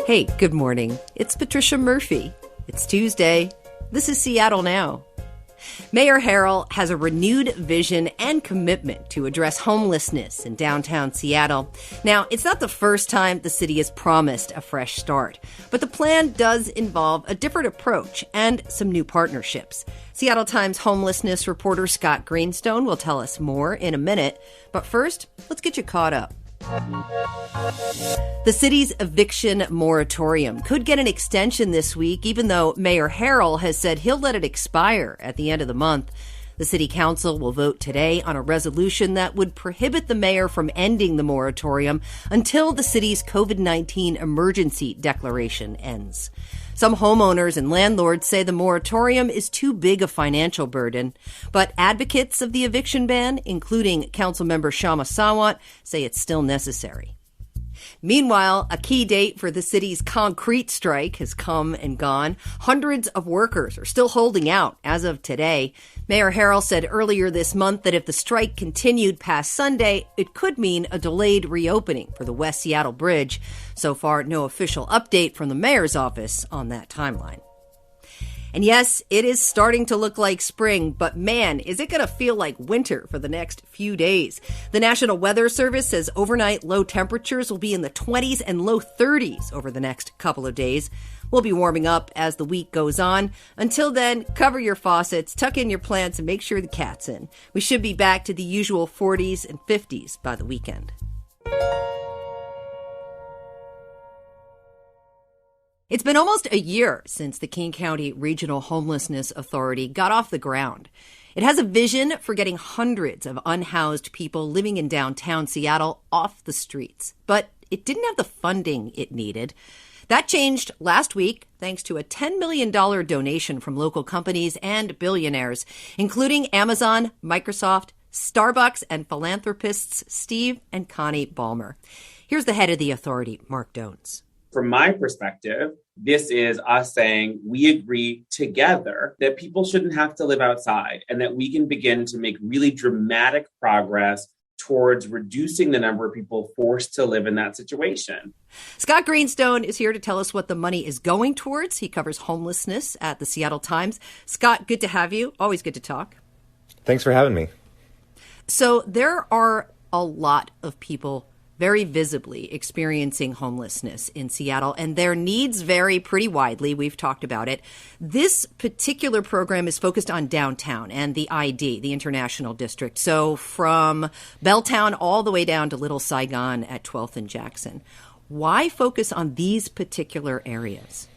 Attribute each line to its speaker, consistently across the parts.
Speaker 1: Hey, good morning. It's Patricia Murphy. It's Tuesday. This is Seattle Now. Mayor Harrell has a renewed vision and commitment to address homelessness in downtown Seattle. Now, it's not the first time the city has promised a fresh start, but the plan does involve a different approach and some new partnerships. Seattle Times homelessness reporter Scott Greenstone will tell us more in a minute, but first, let's get you caught up. The city's eviction moratorium could get an extension this week, even though Mayor Harrell has said he'll let it expire at the end of the month. The city council will vote today on a resolution that would prohibit the mayor from ending the moratorium until the city's COVID-19 emergency declaration ends. Some homeowners and landlords say the moratorium is too big a financial burden, but advocates of the eviction ban, including Councilmember Shama Sawant, say it's still necessary. Meanwhile, a key date for the city's concrete strike has come and gone. Hundreds of workers are still holding out as of today. Mayor Harrell said earlier this month that if the strike continued past Sunday, it could mean a delayed reopening for the West Seattle Bridge. So far, no official update from the mayor's office on that timeline. And yes, it is starting to look like spring, but man, is it going to feel like winter for the next few days. The National Weather Service says overnight low temperatures will be in the 20s and low 30s over the next couple of days. We'll be warming up as the week goes on. Until then, cover your faucets, tuck in your plants, and make sure the cat's in. We should be back to the usual 40s and 50s by the weekend. It's been almost a year since the King County Regional Homelessness Authority got off the ground. It has a vision for getting hundreds of unhoused people living in downtown Seattle off the streets, but it didn't have the funding it needed. That changed last week thanks to a $10 million donation from local companies and billionaires, including Amazon, Microsoft, Starbucks, and philanthropists Steve and Connie Ballmer. Here's the head of the authority, Mark Dones.
Speaker 2: From my perspective, this is us saying we agree together that people shouldn't have to live outside and that we can begin to make really dramatic progress towards reducing the number of people forced to live in that situation.
Speaker 1: Scott Greenstone is here to tell us what the money is going towards. He covers homelessness at the Seattle Times. Scott, good to have you. Always good to talk.
Speaker 3: Thanks for having me.
Speaker 1: So there are a lot of people very visibly experiencing homelessness in Seattle, and their needs vary pretty widely. We've talked about it. This particular program is focused on downtown and the ID, the International District. So from Belltown all the way down to Little Saigon at 12th and Jackson. Why focus on these particular areas?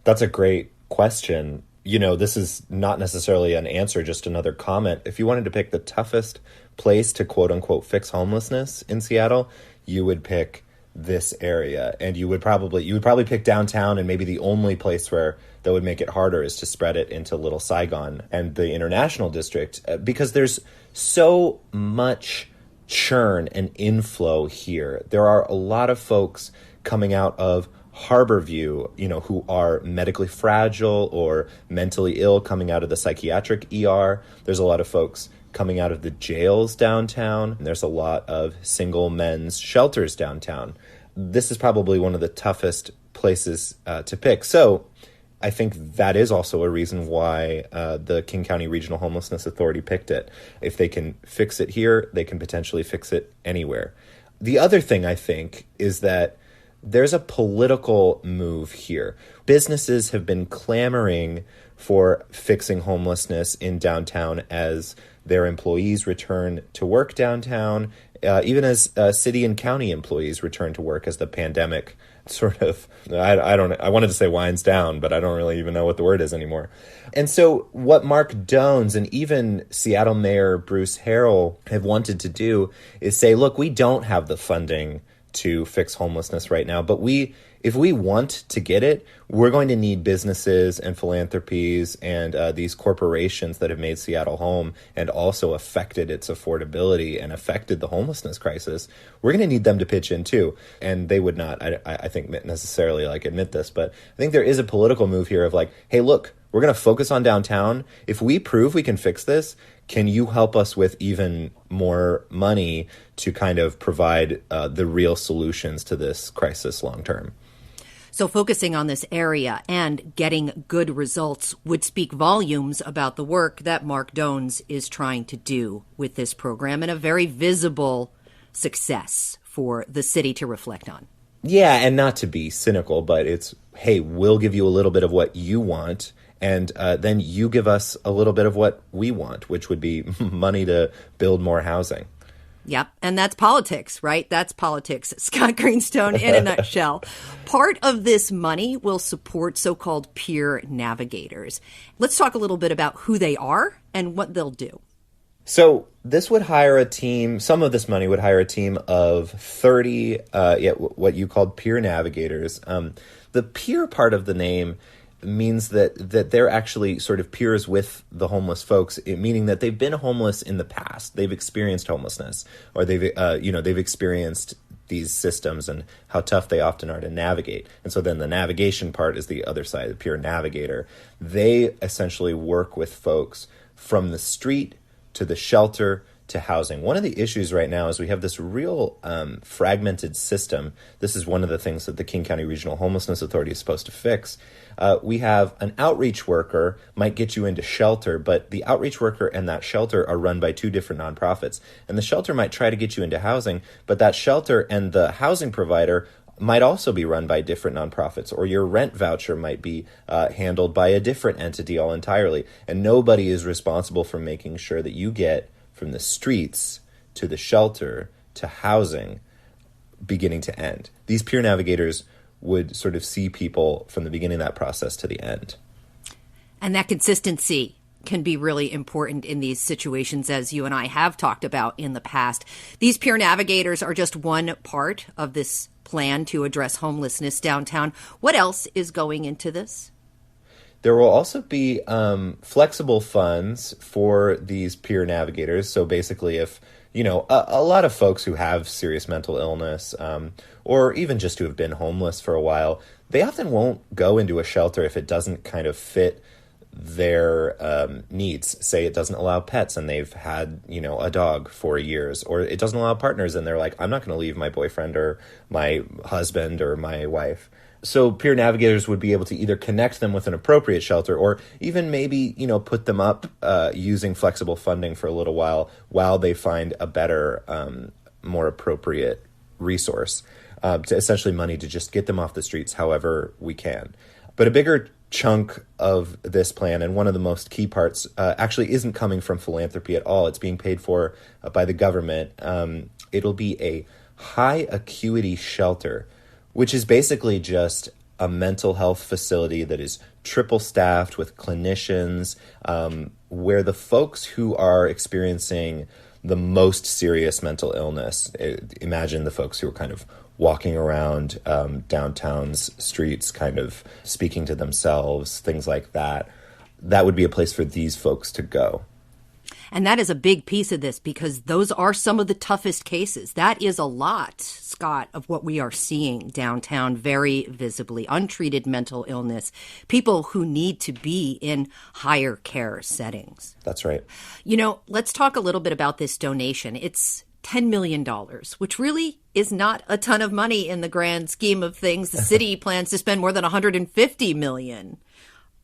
Speaker 3: That's a great question. You know, this is not necessarily an answer, just another comment. If you wanted to pick the toughest place to quote unquote fix homelessness in Seattle, you would pick this area. And you would probably pick downtown, and maybe the only place where that would make it harder is to spread it into Little Saigon and the International District, because there's so much churn and inflow here. There are a lot of folks coming out of Harborview, who are medically fragile or mentally ill, coming out of the psychiatric ER. There's a lot of folks coming out of the jails downtown. And there's a lot of single men's shelters downtown. This is probably one of the toughest places to pick. So I think that is also a reason why the King County Regional Homelessness Authority picked it. If they can fix it here, they can potentially fix it anywhere. The other thing I think is that there's a political move here. Businesses have been clamoring for fixing homelessness in downtown as their employees return to work downtown, even as city and county employees return to work as the pandemic sort of, I wanted to say winds down, but I don't really even know what the word is anymore. And so what Mark Dones and even Seattle Mayor Bruce Harrell have wanted to do is say, look, we don't have the funding to fix homelessness right now, but if we want to get it, we're going to need businesses and philanthropies and these corporations that have made Seattle home and also affected its affordability and affected the homelessness crisis. We're going to need them to pitch in too. And they would not, I think, necessarily admit this, but I think there is a political move here of hey, look, we're going to focus on downtown. If we prove we can fix this, can you help us with even more money to kind of provide the real solutions to this crisis long term?
Speaker 1: So focusing on this area and getting good results would speak volumes about the work that Mark Dones is trying to do with this program, and a very visible success for the city to reflect on.
Speaker 3: Yeah, and not to be cynical, but it's, hey, we'll give you a little bit of what you want, and then you give us a little bit of what we want, which would be money to build more housing.
Speaker 1: Yep. And that's politics, right? That's politics. Scott Greenstone in a nutshell. Part of this money will support so-called peer navigators. Let's talk a little bit about who they are and what they'll do.
Speaker 3: So this would hire a team, some of this money would hire a team of 30, what you called peer navigators. The peer part of the name means that they're actually sort of peers with the homeless folks, meaning that they've been homeless in the past. They've experienced homelessness, or they've experienced these systems and how tough they often are to navigate. And so then the navigation part is the other side, the peer navigator. They essentially work with folks from the street to the shelter to housing. One of the issues right now is we have this real fragmented system. This is one of the things that the King County Regional Homelessness Authority is supposed to fix. We have an outreach worker might get you into shelter, but the outreach worker and that shelter are run by two different nonprofits. And the shelter might try to get you into housing, but that shelter and the housing provider might also be run by different nonprofits, or your rent voucher might be handled by a different entity all entirely. And nobody is responsible for making sure that you get from the streets to the shelter to housing, beginning to end. These peer navigators would sort of see people from the beginning of that process to the end.
Speaker 1: And that consistency can be really important in these situations, as you and I have talked about in the past. These peer navigators are just one part of this plan to address homelessness downtown. What else is going into this?
Speaker 3: There will also be flexible funds for these peer navigators. So basically, if, a lot of folks who have serious mental illness, or even just who have been homeless for a while, they often won't go into a shelter if it doesn't kind of fit their needs. Say it doesn't allow pets and they've had, a dog for years, or it doesn't allow partners and they're like, I'm not going to leave my boyfriend or my husband or my wife. So peer navigators would be able to either connect them with an appropriate shelter, or even maybe, put them up using flexible funding for a little while they find a better, more appropriate resource, to essentially money to just get them off the streets however we can. But a bigger chunk of this plan, and one of the most key parts, actually isn't coming from philanthropy at all. It's being paid for by the government. It'll be a high acuity shelter, which is basically just a mental health facility that is triple staffed with clinicians, where the folks who are experiencing the most serious mental illness, imagine the folks who are kind of walking around downtown's streets, kind of speaking to themselves, things like that, that would be a place for these folks to go.
Speaker 1: And that is a big piece of this, because those are some of the toughest cases. That is a lot, Scott, of what we are seeing downtown very visibly. Untreated mental illness, people who need to be in higher care settings.
Speaker 3: That's right.
Speaker 1: Let's talk a little bit about this donation. It's $10 million, which really is not a ton of money in the grand scheme of things. The city plans to spend more than $150 million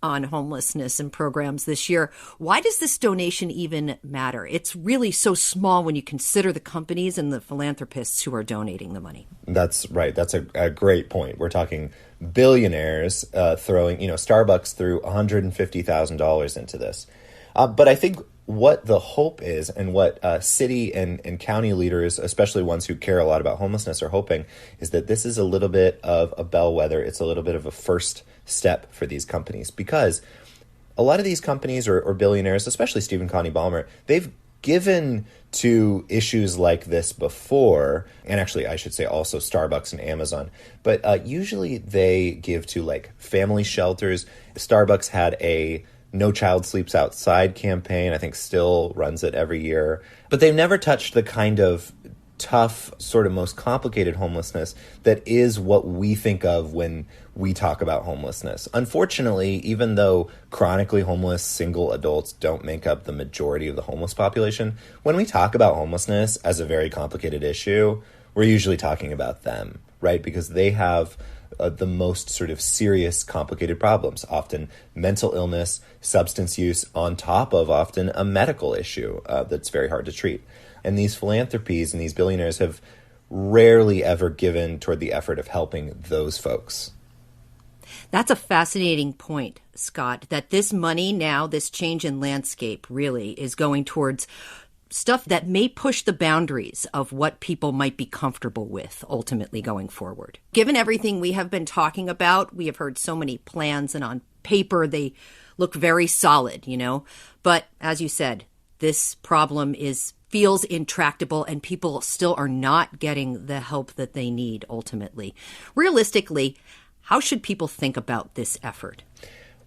Speaker 1: on homelessness and programs this year. Why does this donation even matter? It's really so small when you consider the companies and the philanthropists who are donating the money.
Speaker 3: That's right. That's a great point. We're talking billionaires throwing, Starbucks threw $150,000 into this. But I think what the hope is, and what city and county leaders, especially ones who care a lot about homelessness, are hoping, is that this is a little bit of a bellwether. It's a little bit of a first step for these companies, because a lot of these companies or billionaires, especially Stephen Connie Ballmer, they've given to issues like this before, and actually I should say also Starbucks and Amazon, but usually they give to like family shelters. Starbucks had a No Child Sleeps Outside campaign, I think still runs it every year. But they've never touched the kind of tough, sort of most complicated homelessness that is what we think of when we talk about homelessness. Unfortunately, even though chronically homeless single adults don't make up the majority of the homeless population, when we talk about homelessness as a very complicated issue, we're usually talking about them, right? Because they have the most sort of serious, complicated problems, often mental illness, substance use, on top of often a medical issue that's very hard to treat. And these philanthropies and these billionaires have rarely ever given toward the effort of helping those folks.
Speaker 1: That's a fascinating point, Scott, that this money now, this change in landscape really is going towards stuff that may push the boundaries of what people might be comfortable with ultimately going forward. Given everything we have been talking about, we have heard so many plans, and on paper they look very solid, But as you said, this problem feels intractable, and people still are not getting the help that they need ultimately. Realistically, how should people think about this effort?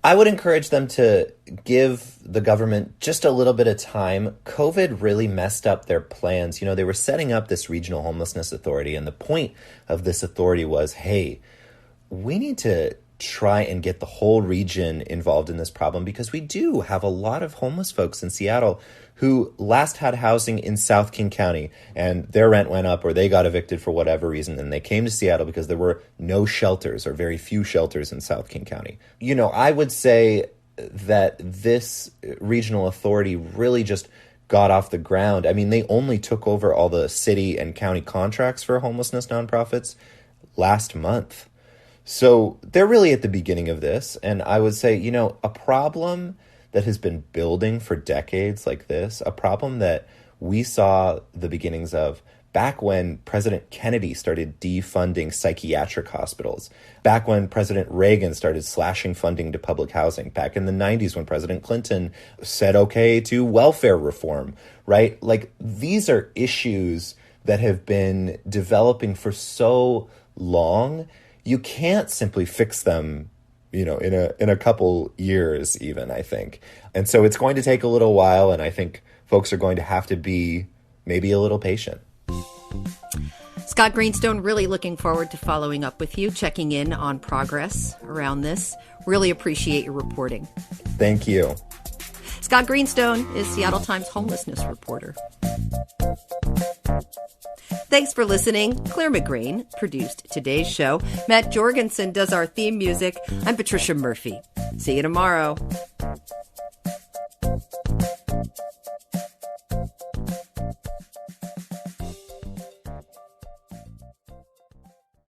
Speaker 3: I would encourage them to give the government just a little bit of time. COVID really messed up their plans. They were setting up this regional homelessness authority, and the point of this authority was, hey, we need to try and get the whole region involved in this problem, because we do have a lot of homeless folks in Seattle who last had housing in South King County, and their rent went up or they got evicted for whatever reason, and they came to Seattle because there were no shelters or very few shelters in South King County. I would say that this regional authority really just got off the ground. I mean, they only took over all the city and county contracts for homelessness nonprofits last month. So they're really at the beginning of this. And I would say, a problem that has been building for decades like this, a problem that we saw the beginnings of back when President Kennedy started defunding psychiatric hospitals, back when President Reagan started slashing funding to public housing, back in the 90s when President Clinton said okay to welfare reform, right? Like, these are issues that have been developing for so long. You can't simply fix them, in a couple years even, I think. And so it's going to take a little while, and I think folks are going to have to be maybe a little patient.
Speaker 1: Scott Greenstone, really looking forward to following up with you, checking in on progress around this. Really appreciate your reporting.
Speaker 3: Thank you.
Speaker 1: Scott Greenstone is Seattle Times homelessness reporter. Thanks for listening. Clare McGrane produced today's show. Matt Jorgensen does our theme music. I'm Patricia Murphy. See you tomorrow.